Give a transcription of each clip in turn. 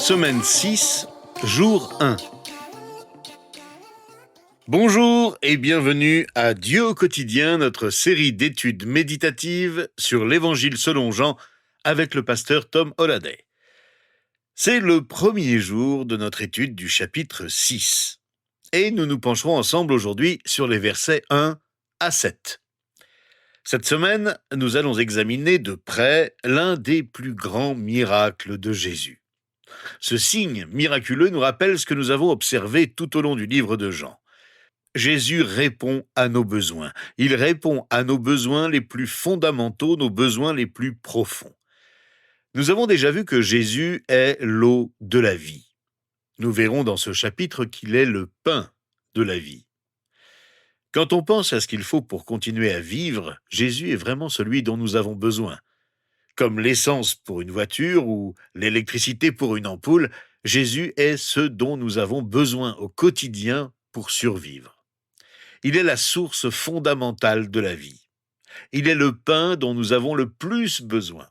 Semaine 6, jour 1. Bonjour et bienvenue à Dieu au quotidien, notre série d'études méditatives sur l'Évangile selon Jean avec le pasteur Tom Holliday. C'est le premier jour de notre étude du chapitre 6 et nous nous pencherons ensemble aujourd'hui sur les versets 1 à 7. Cette semaine, nous allons examiner de près l'un des plus grands miracles de Jésus. Ce signe miraculeux nous rappelle ce que nous avons observé tout au long du livre de Jean. Jésus répond à nos besoins. Il répond à nos besoins les plus fondamentaux, nos besoins les plus profonds. Nous avons déjà vu que Jésus est l'eau de la vie. Nous verrons dans ce chapitre qu'il est le pain de la vie. Quand on pense à ce qu'il faut pour continuer à vivre, Jésus est vraiment celui dont nous avons besoin. Comme l'essence pour une voiture ou l'électricité pour une ampoule, Jésus est ce dont nous avons besoin au quotidien pour survivre. Il est la source fondamentale de la vie. Il est le pain dont nous avons le plus besoin.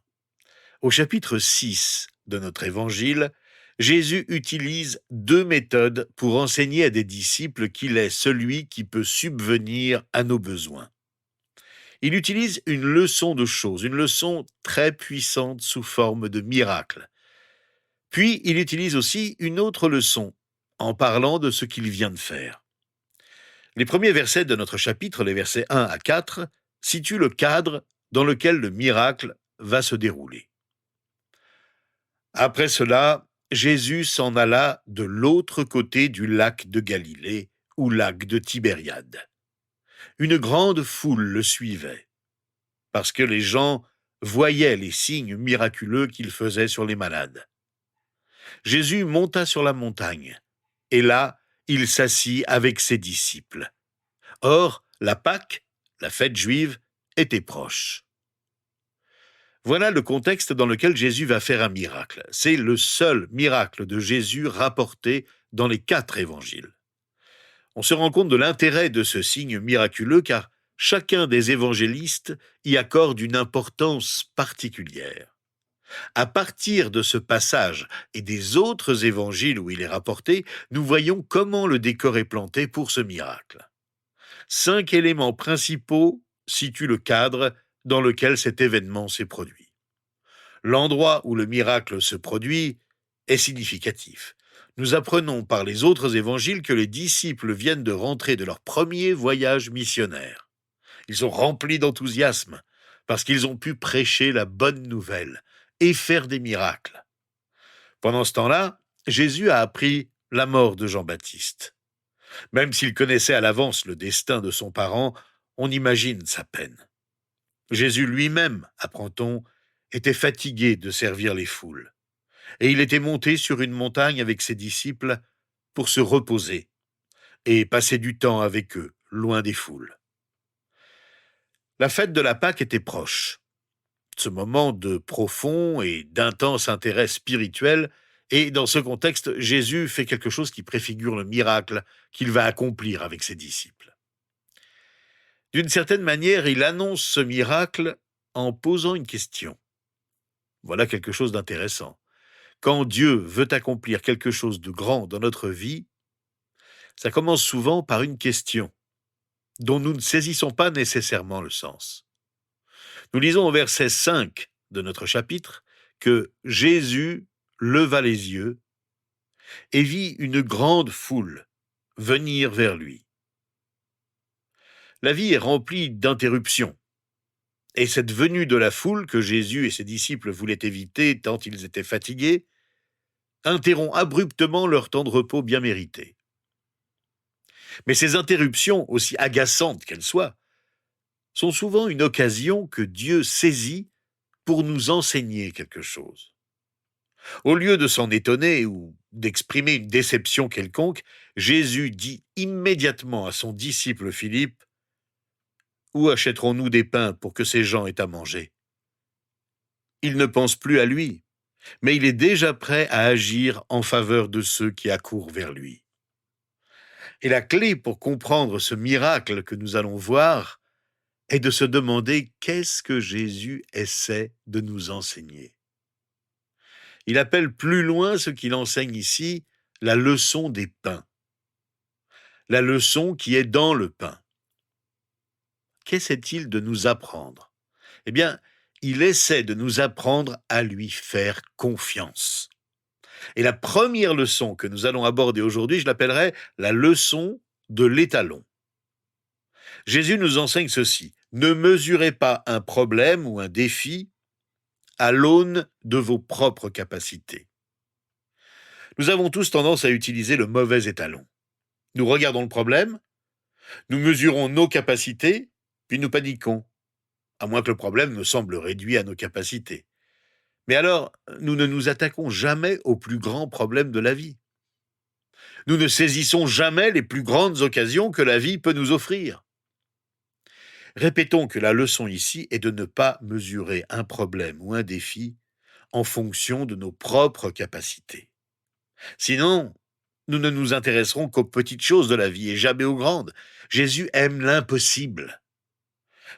Au chapitre 6 de notre évangile, Jésus utilise deux méthodes pour enseigner à des disciples qu'il est celui qui peut subvenir à nos besoins. Il utilise une leçon de choses, une leçon très puissante sous forme de miracle. Puis il utilise aussi une autre leçon, en parlant de ce qu'il vient de faire. Les premiers versets de notre chapitre, les versets 1 à 4, situent le cadre dans lequel le miracle va se dérouler. Après cela, Jésus s'en alla de l'autre côté du lac de Galilée, ou lac de Tibériade. Une grande foule le suivait, parce que les gens voyaient les signes miraculeux qu'il faisait sur les malades. Jésus monta sur la montagne, et là, il s'assit avec ses disciples. Or, la Pâque, la fête juive, était proche. Voilà le contexte dans lequel Jésus va faire un miracle. C'est le seul miracle de Jésus rapporté dans les 4 évangiles. On se rend compte de l'intérêt de ce signe miraculeux car chacun des évangélistes y accorde une importance particulière. À partir de ce passage et des autres évangiles où il est rapporté, nous voyons comment le décor est planté pour ce miracle. 5 éléments principaux situent le cadre dans lequel cet événement s'est produit. L'endroit où le miracle se produit est significatif. Nous apprenons par les autres évangiles que les disciples viennent de rentrer de leur premier voyage missionnaire. Ils sont remplis d'enthousiasme parce qu'ils ont pu prêcher la bonne nouvelle et faire des miracles. Pendant ce temps-là, Jésus a appris la mort de Jean-Baptiste. Même s'il connaissait à l'avance le destin de son parent, on imagine sa peine. Jésus lui-même, apprend-on, était fatigué de servir les foules, et il était monté sur une montagne avec ses disciples pour se reposer et passer du temps avec eux, loin des foules. La fête de la Pâque était proche. Ce moment de profond et d'intense intérêt spirituel, et dans ce contexte, Jésus fait quelque chose qui préfigure le miracle qu'il va accomplir avec ses disciples. D'une certaine manière, il annonce ce miracle en posant une question. Voilà quelque chose d'intéressant. Quand Dieu veut accomplir quelque chose de grand dans notre vie, ça commence souvent par une question dont nous ne saisissons pas nécessairement le sens. Nous lisons au verset 5 de notre chapitre que Jésus leva les yeux et vit une grande foule venir vers lui. La vie est remplie d'interruptions. Et cette venue de la foule que Jésus et ses disciples voulaient éviter tant ils étaient fatigués, interrompt abruptement leur temps de repos bien mérité. Mais ces interruptions, aussi agaçantes qu'elles soient, sont souvent une occasion que Dieu saisit pour nous enseigner quelque chose. Au lieu de s'en étonner ou d'exprimer une déception quelconque, Jésus dit immédiatement à son disciple Philippe : « Où achèterons-nous des pains pour que ces gens aient à manger ?» Il ne pense plus à lui, mais il est déjà prêt à agir en faveur de ceux qui accourent vers lui. Et la clé pour comprendre ce miracle que nous allons voir est de se demander qu'est-ce que Jésus essaie de nous enseigner. Il appelle plus loin ce qu'il enseigne ici la leçon des pains. La leçon qui est dans le pain. Qu'essaie-t-il de nous apprendre? Eh bien, il essaie de nous apprendre à lui faire confiance. Et la première leçon que nous allons aborder aujourd'hui, je l'appellerai la leçon de l'étalon. Jésus nous enseigne ceci: ne mesurez pas un problème ou un défi à l'aune de vos propres capacités. Nous avons tous tendance à utiliser le mauvais étalon. Nous regardons le problème, nous mesurons nos capacités, puis nous paniquons, à moins que le problème ne semble réduit à nos capacités. Mais alors, nous ne nous attaquons jamais aux plus grands problèmes de la vie. Nous ne saisissons jamais les plus grandes occasions que la vie peut nous offrir. Répétons que la leçon ici est de ne pas mesurer un problème ou un défi en fonction de nos propres capacités. Sinon, nous ne nous intéresserons qu'aux petites choses de la vie et jamais aux grandes. Jésus aime l'impossible.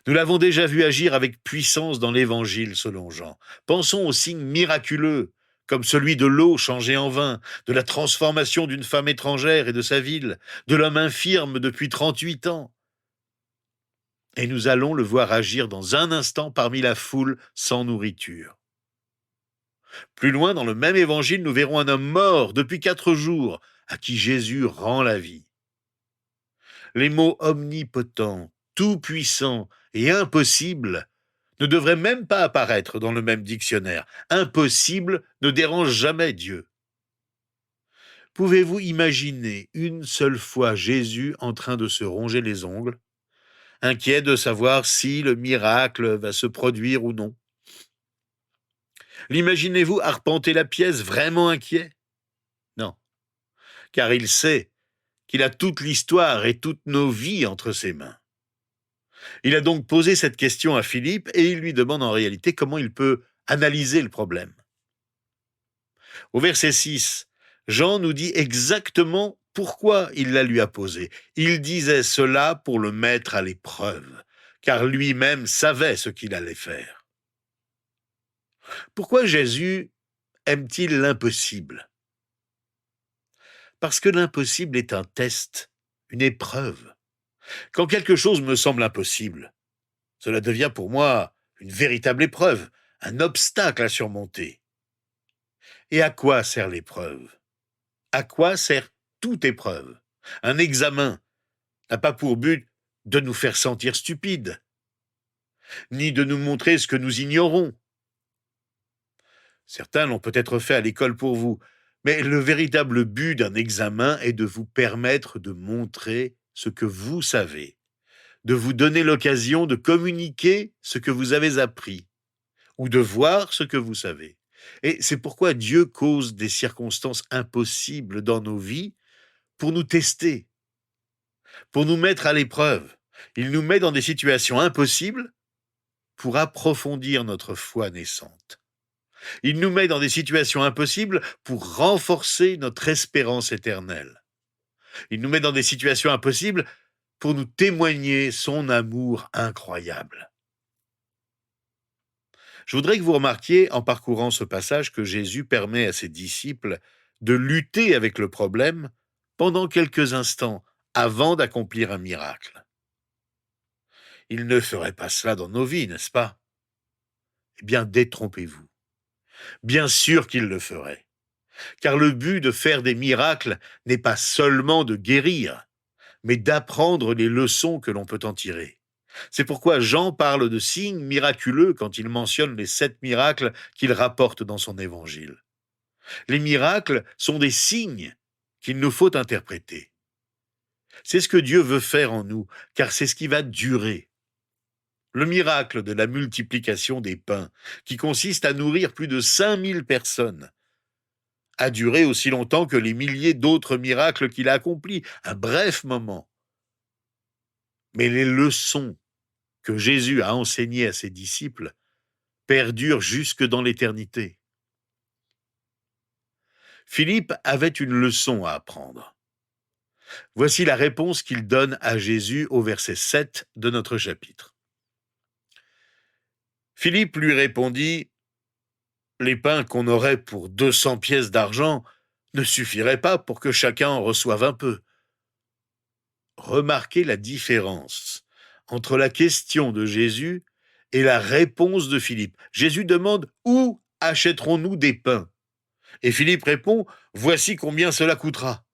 Nous l'avons déjà vu agir avec puissance dans l'Évangile selon Jean. Pensons aux signes miraculeux, comme celui de l'eau changée en vin, de la transformation d'une femme étrangère et de sa ville, de l'homme infirme depuis 38 ans. Et nous allons le voir agir dans un instant parmi la foule sans nourriture. Plus loin dans le même évangile, nous verrons un homme mort depuis 4 jours, à qui Jésus rend la vie. Les mots omnipotent, tout-puissant et impossible ne devraient même pas apparaître dans le même dictionnaire. Impossible ne dérange jamais Dieu. Pouvez-vous imaginer une seule fois Jésus en train de se ronger les ongles, inquiet de savoir si le miracle va se produire ou non? L'imaginez-vous arpenter la pièce vraiment inquiet? Non, car il sait qu'il a toute l'histoire et toutes nos vies entre ses mains. Il a donc posé cette question à Philippe et il lui demande en réalité comment il peut analyser le problème. Au verset 6, Jean nous dit exactement pourquoi il la lui a posée. Il disait cela pour le mettre à l'épreuve, car lui-même savait ce qu'il allait faire. Pourquoi Jésus aime-t-il l'impossible? Parce que l'impossible est un test, une épreuve. Quand quelque chose me semble impossible, cela devient pour moi une véritable épreuve, un obstacle à surmonter. Et à quoi sert l'épreuve? À quoi sert toute épreuve? Un examen n'a pas pour but de nous faire sentir stupides, ni de nous montrer ce que nous ignorons. Certains l'ont peut-être fait à l'école pour vous, mais le véritable but d'un examen est de vous permettre de montrer ce que vous savez, de vous donner l'occasion de communiquer ce que vous avez appris, ou de voir ce que vous savez. Et c'est pourquoi Dieu cause des circonstances impossibles dans nos vies pour nous tester, pour nous mettre à l'épreuve. Il nous met dans des situations impossibles pour approfondir notre foi naissante. Il nous met dans des situations impossibles pour renforcer notre espérance éternelle. Il nous met dans des situations impossibles pour nous témoigner son amour incroyable. Je voudrais que vous remarquiez, en parcourant ce passage, que Jésus permet à ses disciples de lutter avec le problème pendant quelques instants avant d'accomplir un miracle. Il ne ferait pas cela dans nos vies, n'est-ce pas? Eh bien, détrompez-vous. Bien sûr qu'il le ferait. Car le but de faire des miracles n'est pas seulement de guérir, mais d'apprendre les leçons que l'on peut en tirer. C'est pourquoi Jean parle de signes miraculeux quand il mentionne les 7 miracles qu'il rapporte dans son évangile. Les miracles sont des signes qu'il nous faut interpréter. C'est ce que Dieu veut faire en nous, car c'est ce qui va durer. Le miracle de la multiplication des pains, qui consiste à nourrir plus de 5000 personnes, a duré aussi longtemps que les milliers d'autres miracles qu'il a accomplis, un bref moment. Mais les leçons que Jésus a enseignées à ses disciples perdurent jusque dans l'éternité. Philippe avait une leçon à apprendre. Voici la réponse qu'il donne à Jésus au verset 7 de notre chapitre. Philippe lui répondit: les pains qu'on aurait pour 200 pièces d'argent ne suffiraient pas pour que chacun en reçoive un peu. Remarquez la différence entre la question de Jésus et la réponse de Philippe. Jésus demande « Où achèterons-nous des pains ?» Et Philippe répond « Voici combien cela coûtera. »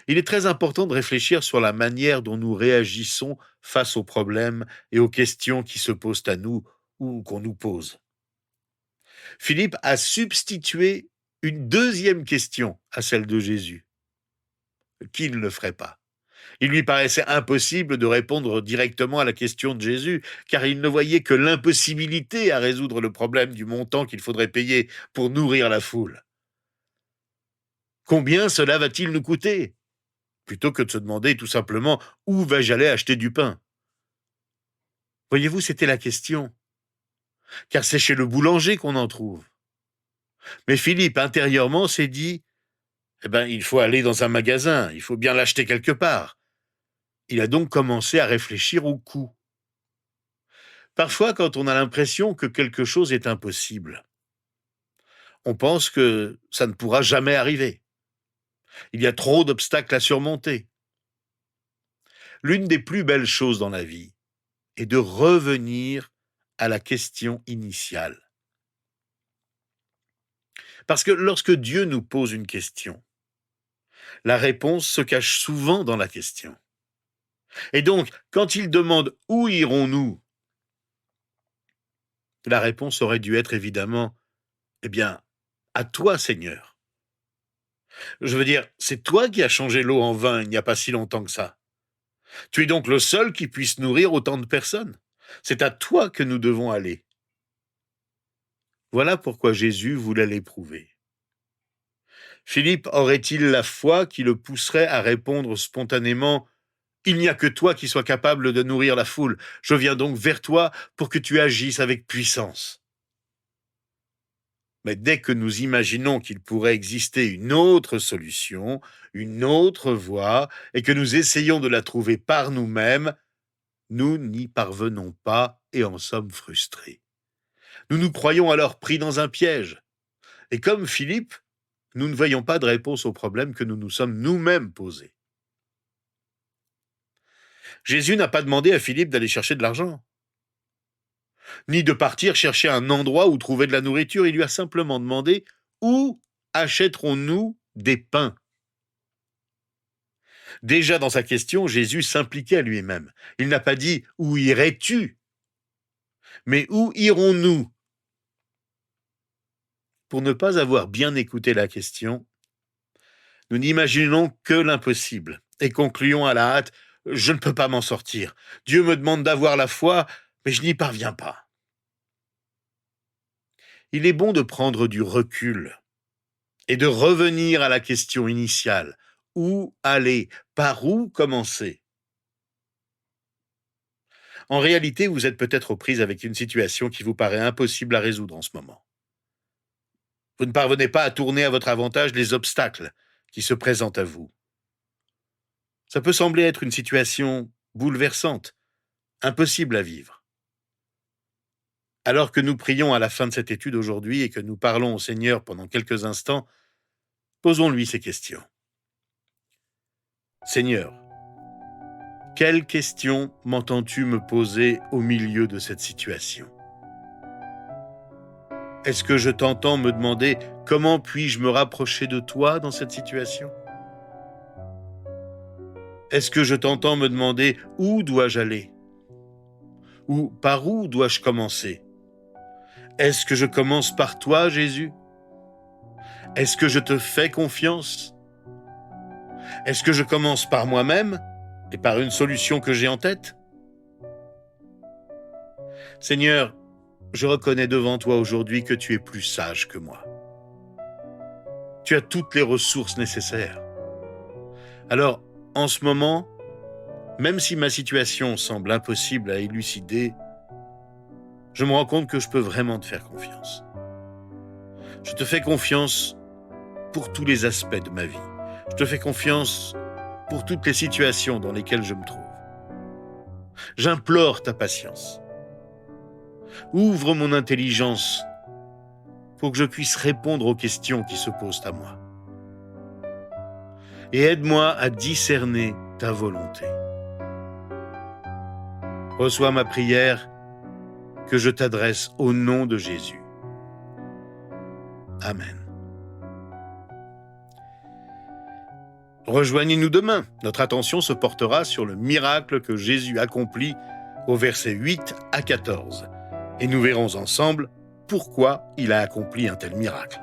Il est très important de réfléchir sur la manière dont nous réagissons face aux problèmes et aux questions qui se posent à nous ou qu'on nous pose. Philippe a substitué une deuxième question à celle de Jésus. Qui ne le ferait pas? Il lui paraissait impossible de répondre directement à la question de Jésus, car il ne voyait que l'impossibilité à résoudre le problème du montant qu'il faudrait payer pour nourrir la foule. Combien cela va-t-il nous coûter? Plutôt que de se demander tout simplement où vais-je aller acheter du pain. Voyez-vous, c'était la question, car c'est chez le boulanger qu'on en trouve. Mais Philippe, intérieurement, s'est dit « il faut aller dans un magasin, il faut bien l'acheter quelque part. » Il a donc commencé à réfléchir au coût. Parfois, quand on a l'impression que quelque chose est impossible, on pense que ça ne pourra jamais arriver. Il y a trop d'obstacles à surmonter. L'une des plus belles choses dans la vie est de revenir à la question initiale. Parce que lorsque Dieu nous pose une question, la réponse se cache souvent dans la question. Et donc, quand il demande « Où irons-nous ?» la réponse aurait dû être évidemment « À toi, Seigneur. » Je veux dire, c'est toi qui as changé l'eau en vin il n'y a pas si longtemps que ça. Tu es donc le seul qui puisse nourrir autant de personnes. C'est à toi que nous devons aller. Voilà pourquoi Jésus voulait l'éprouver. Philippe aurait-il la foi qui le pousserait à répondre spontanément « Il n'y a que toi qui sois capable de nourrir la foule. Je viens donc vers toi pour que tu agisses avec puissance. » Mais dès que nous imaginons qu'il pourrait exister une autre solution, une autre voie, et que nous essayons de la trouver par nous-mêmes, nous n'y parvenons pas et en sommes frustrés. Nous nous croyons alors pris dans un piège. Et comme Philippe, nous ne voyons pas de réponse aux problèmes que nous nous sommes nous-mêmes posés. Jésus n'a pas demandé à Philippe d'aller chercher de l'argent, ni de partir chercher un endroit où trouver de la nourriture. Il lui a simplement demandé « Où achèterons-nous des pains ?» Déjà dans sa question, Jésus s'impliquait à lui-même. Il n'a pas dit « Où irais-tu ?» mais « Où irons-nous » Pour ne pas avoir bien écouté la question, nous n'imaginons que l'impossible et concluons à la hâte « Je ne peux pas m'en sortir. Dieu me demande d'avoir la foi, mais je n'y parviens pas. » Il est bon de prendre du recul et de revenir à la question initiale. Où aller? Par où commencer? En réalité, vous êtes peut-être aux prises avec une situation qui vous paraît impossible à résoudre en ce moment. Vous ne parvenez pas à tourner à votre avantage les obstacles qui se présentent à vous. Ça peut sembler être une situation bouleversante, impossible à vivre. Alors que nous prions à la fin de cette étude aujourd'hui et que nous parlons au Seigneur pendant quelques instants, posons-lui ces questions. Seigneur, quelle question m'entends-tu me poser au milieu de cette situation? Est-ce que je t'entends me demander comment puis-je me rapprocher de toi dans cette situation? Est-ce que je t'entends me demander où dois-je aller? Ou par où dois-je commencer? Est-ce que je commence par toi, Jésus? Est-ce que je te fais confiance? Est-ce que je commence par moi-même et par une solution que j'ai en tête? Seigneur, je reconnais devant toi aujourd'hui que tu es plus sage que moi. Tu as toutes les ressources nécessaires. Alors, en ce moment, même si ma situation semble impossible à élucider, je me rends compte que je peux vraiment te faire confiance. Je te fais confiance pour tous les aspects de ma vie. Je te fais confiance pour toutes les situations dans lesquelles je me trouve. J'implore ta patience. Ouvre mon intelligence pour que je puisse répondre aux questions qui se posent à moi. Et aide-moi à discerner ta volonté. Reçois ma prière que je t'adresse au nom de Jésus. Amen. Rejoignez-nous demain. Notre attention se portera sur le miracle que Jésus accomplit au verset 8 à 14. Et nous verrons ensemble pourquoi il a accompli un tel miracle.